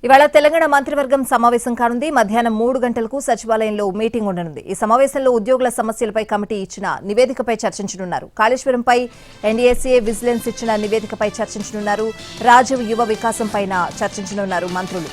ఇవాళ తెలంగాణ మంత్రివర్గం సమావేశం కానుంది. మధ్యాహ్నం 3 గంటలకు సచివాలయంలో మీటింగ్ ఉండనుంది. ఈ సమావేశంలో ఉద్యోగుల సమస్యలపై కమిటీ ఇచ్చిన నివేదికపై చర్చించనున్నారు. కాళేశ్వరంపై ఎన్డీఏసీఏ విజిలెన్స్ ఇచ్చిన నివేదికపై చర్చించనున్నారు. రాజీవ్ యువ వికాసంపై చర్చించనున్నారు మంత్రులు.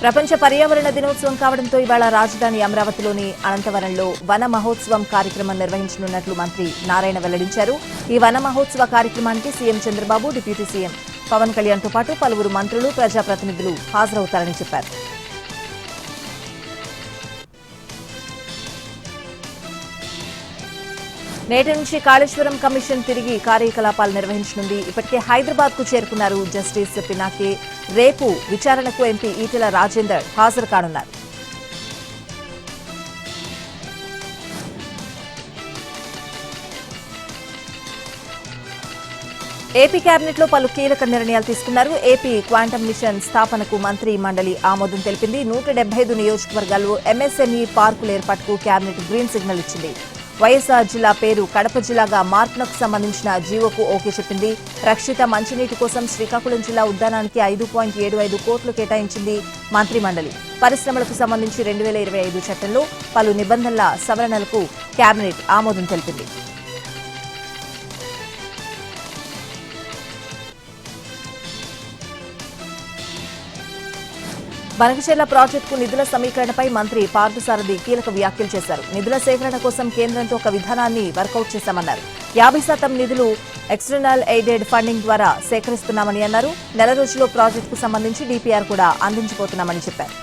ప్రపంచ పర్యావరణ దినోత్సవం కావడంతో ఇవాళ రాజధాని అమరావతిలోని అనంతవరంలో వన మహోత్సవం కార్యక్రమం నిర్వహించనున్నట్లు మంత్రి నారాయణ వెల్లడించారు. ఈ వన మహోత్సవ కార్యక్రమానికి CM Chandrababu, deputy CM Pawan కళ్యాణ్తో పాటు పలువురు మంత్రులు, ప్రజాప్రతినిధులు హాజరవుతారని చెప్పారు. నేటి నుంచి కాళేశ్వరం కమిషన్ తిరిగి కార్యకలాపాలు నిర్వహించనుంది. ఇప్పటికే హైదరాబాద్ కు చేరుకున్నారు జస్టిస్ పినాకే. రేపు విచారణకు ఎంపీ ఈటెల రాజేందర్ హాజరు కానున్నారు. ఏపీ కేబినెట్ లో పలు కీలక నిర్ణయాలు తీసుకున్నారు. ఏపీ క్వాంటమ్ మిషన్ స్థాపనకు మంత్రి మండలి ఆమోదం తెలిపింది. 175 నియోజకవర్గాల్లో ఎంఎస్ఎంఈ పార్కుల ఏర్పాటుకు కేబినెట్ గ్రీన్ సిగ్నల్ ఇచ్చింది. వైఎస్ఆర్ జిల్లా పేరు కడప జిల్లాగా మార్పునకు సంబంధించిన జీవోకు ఓకే చెప్పింది. రక్షిత మంచినీటి కోసం శ్రీకాకుళం జిల్లా ఉద్యానానికి 5.75 కోట్లు కేటాయించింది మంత్రి మండలి. పరిశ్రమలకు సంబంధించి 2025 చట్టంలో పలు నిబంధనల సవరణలకు కేబినెట్ ఆమోదం తెలిపింది. బనకచెర్ల ప్రాజెక్టుకు నిధుల సమీకరణపై మంత్రి పార్థసారథి కీలక వ్యాఖ్యలు చేశారు. నిధుల సేకరణ కోసం కేంద్రంతో ఒక విధానాన్ని వర్కౌట్ చేశామన్నారు. 50% నిధులు ఎక్స్టర్నల్ ఎయిడెడ్ ఫండింగ్ ద్వారా సేకరిస్తున్నామని అన్నారు. నెల రోజుల్లో ప్రాజెక్టుకు సంబంధించి డీపీఆర్ కూడా అందించబోతున్నామని చెప్పారు.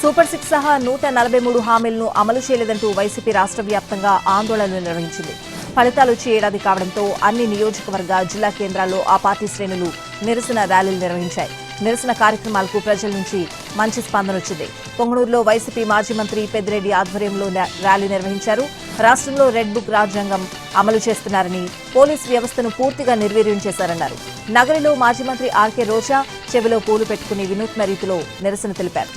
సూపర్ 6 సహా 143 హామీలను అమలు చేయలేదంటూ వైసీపీ రాష్ట్ర వ్యాప్తంగా ఆందోళనలు నిర్వహించింది. ఫలితాలు వచ్చే ఏడాది కావడంతో అన్ని నియోజకవర్గ జిల్లా కేంద్రాల్లో ఆ పార్టీ శ్రేణులు నిరసన ర్యాలీలు నిర్వహించాయి. నిరసన కార్యక్రమాలకు ప్రజల నుంచి మంచి స్పందన వచ్చింది. పొంగనూరులో వైసీపీ మాజీ మంత్రి పెద్దిరెడ్డి ఆధ్వర్యంలో ర్యాలీ నిర్వహించారు. రాష్ట్రంలో రెడ్ బుక్ రాజ్యాంగం అమలు చేస్తున్నారని, పోలీస్ వ్యవస్థను పూర్తిగా నిర్వీర్యం చేశారన్నారు. నగరిలో మాజీ మంత్రి ఆర్కే రోజా చెవిలో పూలు పెట్టుకుని వినూత్న రీతిలో నిరసన తెలిపారు.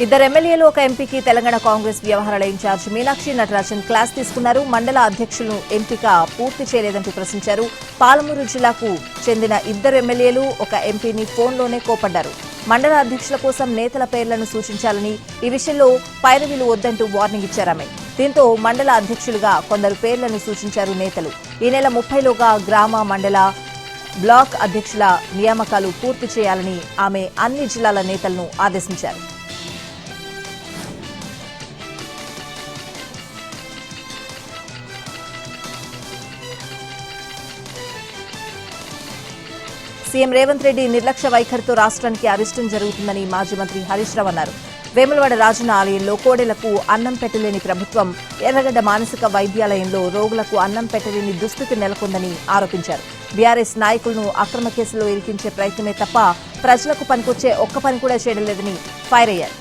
ఇద్దరు ఎమ్మెల్యేలు, ఒక ఎంపీకి తెలంగాణ కాంగ్రెస్ వ్యవహారాల ఇన్ఛార్జ్ మీనాక్షి నటరాజన్ క్లాస్ తీసుకున్నారు. మండల అధ్యక్షులను ఎంపిక పూర్తి చేయలేదంటూ ప్రశ్నించారు. పాలమూరు జిల్లాకు చెందిన ఇద్దరు ఎమ్మెల్యేలు, ఒక ఎంపీని ఫోన్లోనే కోపడ్డారు. మండల అధ్యక్షుల కోసం నేతల పేర్లను సూచించాలని, ఈ విషయంలో పైరవీలు వద్దంటూ వార్నింగ్ ఇచ్చారామె. దీంతో మండల అధ్యక్షులుగా కొందరు పేర్లను సూచించారు నేతలు. ఈ నెల 30లోగా గ్రామ, మండల, బ్లాక్ అధ్యక్షుల నియామకాలు పూర్తి చేయాలని ఆమె అన్ని జిల్లాల నేతలను ఆదేశించారు. సీఎం రేవంత్ రెడ్డి నిర్లక్ష్య వైఖరితో రాష్ట్రానికి అరిష్టం జరుగుతుందని మాజీ మంత్రి హరీష్ రావు అన్నారు. వేములవాడ రాజన్న ఆలయంలో కోడెలకు అన్నం పెట్టలేని ప్రభుత్వం, ఎర్రగడ్డ మానసిక వైద్యాలయంలో రోగులకు అన్నం పెట్టలేని దుస్థితి నెలకొందని ఆరోపించారు. బీఆర్ఎస్ నాయకులను అక్రమ కేసులో ఇరికించే ప్రయత్నమే తప్ప ప్రజలకు పనికొచ్చే ఒక్క పని కూడా చేయడం లేదని ఫైర్ అయ్యారు.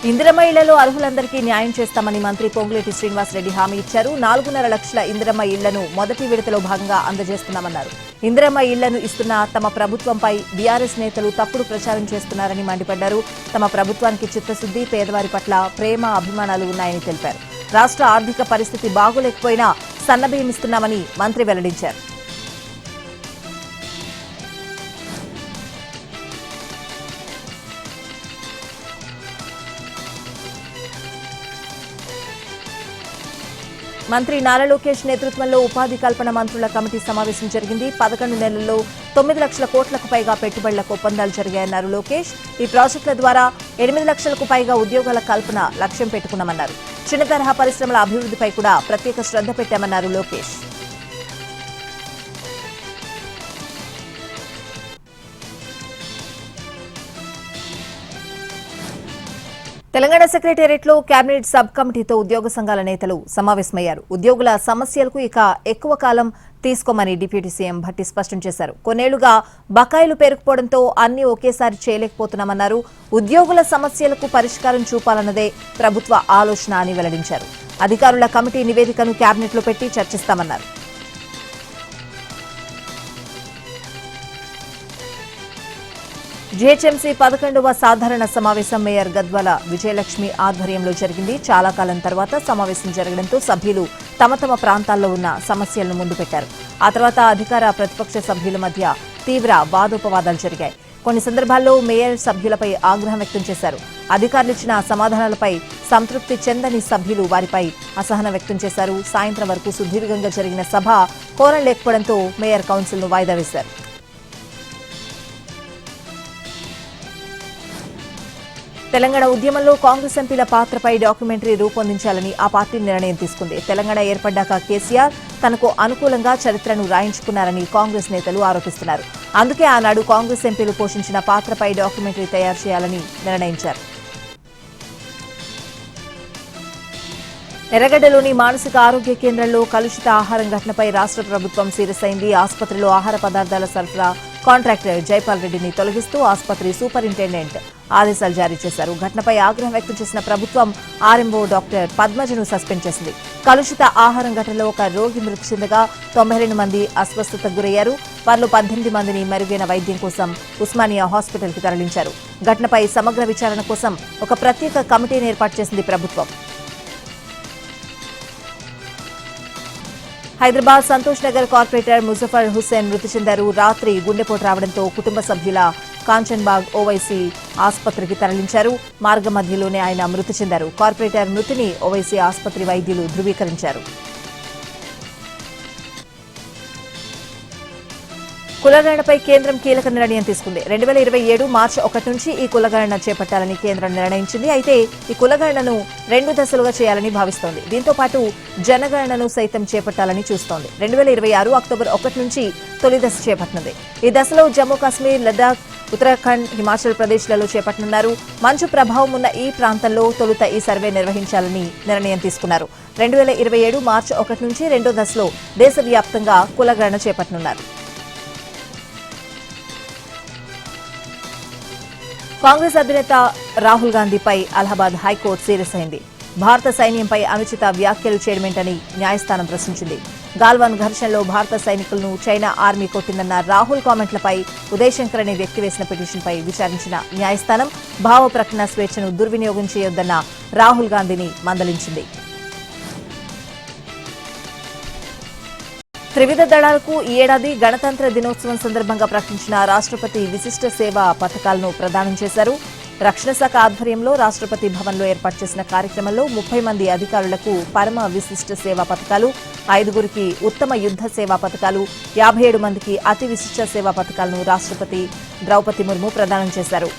ఇందిరమ్మ ఇళ్లలో అర్హులందరికీ న్యాయం చేస్తామని మంత్రి పొంగులేటి శ్రీనివాసరెడ్డి హామీ ఇచ్చారు. 4.5 లక్షల ఇందిరమ్మ ఇళ్లను మొదటి విడతలో భాగంగా అందజేస్తున్నామన్నారు. ఇందిరమ్మ ఇళ్లను ఇస్తున్న తమ ప్రభుత్వంపై బీఆర్ఎస్ నేతలు తప్పుడు ప్రచారం చేస్తున్నారని మండిపడ్డారు. తమ ప్రభుత్వానికి చిత్తశుద్ది, పేదవారి పట్ల ప్రేమ, అభిమానాలు ఉన్నాయని తెలిపారు. రాష్ట్ర ఆర్థిక పరిస్థితి బాగోలేకపోయినా సన్నబియ్యం ఇస్తున్నామని మంత్రి వెల్లడించారు. మంత్రి నారా లోకేష్ నేతృత్వంలో ఉపాధి కల్పన మంత్రుల కమిటీ సమావేశం జరిగింది. 11 నెలల్లో 9 లక్షల కోట్లకు పైగా పెట్టుబడులకు ఒప్పందాలు జరిగాయన్నారు లోకేష్. ఈ ప్రాజెక్టుల ద్వారా 8 లక్షలకు పైగా ఉద్యోగాల కల్పన లక్ష్యం పెట్టుకున్నామన్నారు. చిన్న తరహా పరిశ్రమల అభివృద్ధిపై కూడా ప్రత్యేక శ్రద్ధ పెట్టామన్నారు లోకేష్. తెలంగాణ సెక్రటేరియట్లో కేబినెట్ సబ్ కమిటీతో ఉద్యోగ సంఘాల నేతలు సమావేశమయ్యారు. ఉద్యోగుల సమస్యలకు ఇక ఎక్కువ కాలం తీసుకోమని డిప్యూటీ సీఎం భట్టి స్పష్టం చేశారు. కొన్నేళ్లుగా బకాయిలు పేరుకుపోవడంతో అన్ని ఒకేసారి చేయలేకపోతున్నామన్నారు. ఉద్యోగుల సమస్యలకు పరిష్కారం చూపాలన్నదే ప్రభుత్వ ఆలోచన అని వెల్లడించారు. అధికారుల కమిటీ నివేదికను కేబినెట్లో పెట్టి చర్చిస్తామన్నారు. జీహెచ్ఎంసీ 11వ సాధారణ సమావేశం మేయర్ గద్వాల విజయలక్ష్మి ఆధ్వర్యంలో జరిగింది. చాలా కాలం తర్వాత సమావేశం జరగడంతో సభ్యులు తమ తమ ప్రాంతాల్లో ఉన్న సమస్యలను ముందుపెట్టారు. ఆ తర్వాత అధికార ప్రతిపక్ష సభ్యుల మధ్య తీవ్ర వాదోపవాదాలు జరిగాయి. కొన్ని సందర్భాల్లో మేయర్ సభ్యులపై ఆగ్రహం వ్యక్తం చేశారు. అధికారులు ఇచ్చిన సమాధానాలపై సంతృప్తి చెందని సభ్యులు వారిపై అసహనం వ్యక్తం చేశారు. సాయంత్రం వరకు సుదీర్ఘంగా జరిగిన సభ కోరం లేకపోవడంతో మేయర్ కౌన్సిల్ను వాయిదా వేశారు. తెలంగాణ ఉద్యమంలో కాంగ్రెస్ ఎంపీల పాత్రపై డాక్యుమెంటరీ రూపొందించాలని ఆ పార్టీ నిర్ణయం తీసుకుంది. తెలంగాణ ఏర్పడ్డాక కేసీఆర్ తనకు అనుకూలంగా చరిత్రను రాయించుకున్నారని కాంగ్రెస్ నేతలు ఆరోపిస్తున్నారు. అందుకే ఆనాడు కాంగ్రెస్ ఎంపీలు పోషించిన పాత్రపై డాక్యుమెంటరీ తయారు చేయాలని నిర్ణయించారు. ఎర్రగడ్డలోని మానసిక ఆరోగ్య కేంద్రంలో కలుషిత ఆహారం ఘటనపై రాష్ట్ర ప్రభుత్వం సీరియస్ అయింది. ఆసుపత్రిలో ఆహార పదార్థాల సరఫరా కాంట్రాక్టర్ జైపాల్ రెడ్డిని తొలగిస్తూ ఆసుపత్రి సూపరింటెండెంట్ ఆదేశాలు జారీ చేశారు. ఘటనపై ఆగ్రహం వ్యక్తం చేసిన ప్రభుత్వం ఆర్ఎంఓ డాక్టర్ పద్మజను సస్పెండ్ చేసింది. కలుషిత ఆహారం ఘటనలో ఒక రోగి మృతి చెందగా 92 మంది అస్వస్థతకు గురయ్యారు. వారిలో 18 మందిని మెరుగైన వైద్యం కోసం ఉస్మానియా హాస్పిటల్కి తరలించారు. ఘటనపై సమగ్ర విచారణ కోసం ఒక ప్రత్యేక కమిటీని ఏర్పాటు చేసింది ప్రభుత్వం. హైదరాబాద్ సంతోష్ నగర్ కార్పొరేటర్ ముజఫర్ హుస్సేన్ మృతి చెందారు. రాత్రి గుండెపోటు రావడంతో కుటుంబ సభ్యుల కాంచన్బాగ్ ఓవైసీ ఆసుపత్రికి తరలించారు. మార్గ మధ్యలోనే ఆయన మృతి చెందారు. కార్పొరేటర్ మృతిని ఓవైసీ ఆసుపత్రి వైద్యులు ధృవీకరించారు. కులగణనపై కేంద్రం కీలక నిర్ణయం తీసుకుంది. 2027 మార్చి 1 నుంచి ఈ కులగణన చేపట్టాలని కేంద్రం నిర్ణయించింది. అయితే ఈ కులగణనను 2 దశలుగా చేయాలని భావిస్తోంది. దీంతో పాటు జనగణనను సైతం చేపట్టాలని చూస్తోంది. 2026 అక్టోబర్ 1 నుంచి తొలి దశ చేపట్టనుంది. ఈ దశలో జమ్మూ కాశ్మీర్, లద్దాఖ్, ఉత్తరాఖండ్, హిమాచల్ ప్రదేశ్లలో చేపట్టనున్నారు. మంచు ప్రభావం ఉన్న ఈ ప్రాంతంలో తొలుత ఈ సర్వే నిర్వహించాలని నిర్ణయం తీసుకున్నారు. 2027 మార్చి 1 నుంచి 2వ దశలో దేశవ్యాప్తంగా కులగణన చేపట్టనున్నారు. కాంగ్రెస్ అధినేత రాహుల్ గాంధీపై అలహాబాద్ హైకోర్టు సీరియస్ అయింది. భారత సైన్యంపై అనుచిత వ్యాఖ్యలు చేయడమేంటని న్యాయస్థానం ప్రశ్నించింది. గాల్వాన్ ఘర్షణలో భారత సైనికులను చైనా ఆర్మీ కొట్టిందన్న రాహుల్ కామెంట్లపై ఉదయ్ శంకర్ అనే వ్యక్తి వేసిన పిటిషన్పై విచారించిన న్యాయస్థానం భావ ప్రకటన స్వేచ్ఛను దుర్వినియోగం చేయొద్దన్న రాహుల్ గాంధీని మందలించింది. త్రివిధ దళాలకు ఈ ఏడాది గణతంత్ర దినోత్సవం సందర్భంగా ప్రకటించిన రాష్ట్రపతి విశిష్ట సేవా పథకాలను ప్రదానం చేశారు. రక్షణ శాఖ ఆధ్వర్యంలో రాష్ట్రపతి భవన్లో ఏర్పాటు చేసిన కార్యక్రమంలో 30 మంది అధికారులకు పరమ విశిష్ట సేవా పథకాలు, 5గురికి ఉత్తమ యుద్ధ సేవా పథకాలు, 57 మందికి అతి విశిష్ట సేవా పథకాలను రాష్ట్రపతి ద్రౌపది ముర్ము ప్రదానం చేశారు.